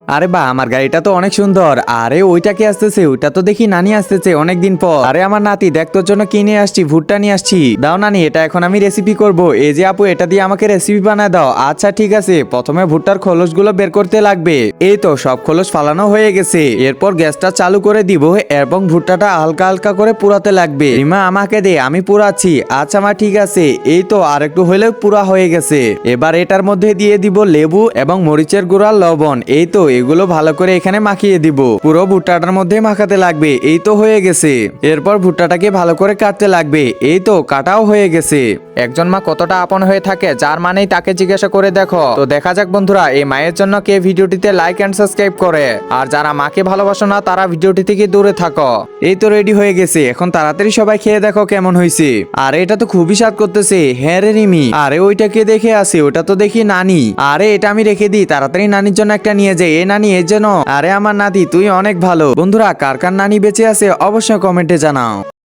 আরে বা আমার গাড়িটা তো অনেক সুন্দর। আরে ওইটা কে আসতেছে? ওইটা তো দেখি নানি আসতেছে অনেকদিন পর। আরে আমার নাতি দেখ তোর জন্য কি নিয়ে আসছি, ভুট্টা নিয়ে আসছি। দাও নানি, এটা এখন আমি রেসিপি করব। এই যে আপু, এটা দিয়ে আমাকে রেসিপি বানায় দাও। আচ্ছা ঠিক আছে, প্রথমে ভুট্টার খোলসগুলো বের করতে লাগবে। এই তো সব খোলস ফালানো হয়ে গেছে। এরপর গ্যাসটা চালু করে দিব এবং ভুট্টাটা হালকা হালকা করে পুরাতে লাগবে। রিমা আমাকে দে, আমি পুরাচ্ছি। আচ্ছা মা ঠিক আছে। এই তো আর একটু হলেও পুরা হয়ে গেছে। এবার এটার মধ্যে দিয়ে দিব লেবু এবং মরিচের গুঁড়া, লবণ। এই তো এগুলো ভালো করে এখানে মাখিয়ে দিব। পুরো ভুট্টাটার মধ্যে মাখাতে লাগবে। এই তো হয়ে গেছে। এরপর ভুট্টাটাকে ভালো করে কাটতে লাগবে। এই তো কাটাও হয়ে গেছে। একজন মা কতটা আপন হয়ে থাকে, যার মানেই তাকে জিজ্ঞাসা করে দেখো। তো দেখা যাক বন্ধুরা, এই মায়ের জন্য কে ভিডিওটিতে লাইক এন্ড সাবস্ক্রাইব করে। আর যারা মাকে ভালোবাসো না, তারা ভিডিওটি থেকে দূরে থাকো। এই তো রেডি হয়ে গেছে। এখন তাড়াতাড়ি সবাই খেয়ে দেখো কেমন হয়েছে। আরে এটা তো খুবই স্বাদ করতেছে। হ্যাঁ রে রিমি, আরে ওইটাকে দেখে আসে, ওটা তো দেখি নানি। আরে এটা আমি রেখে দিই, তাড়াতাড়ি নানির জন্য একটা নিয়ে যাই। এ নানি, এর জন্য। আরে আমার নাতি, তুই অনেক ভালো। বন্ধুরা, কার কার নানি বেঁচে আছে অবশ্যই কমেন্টে জানাও।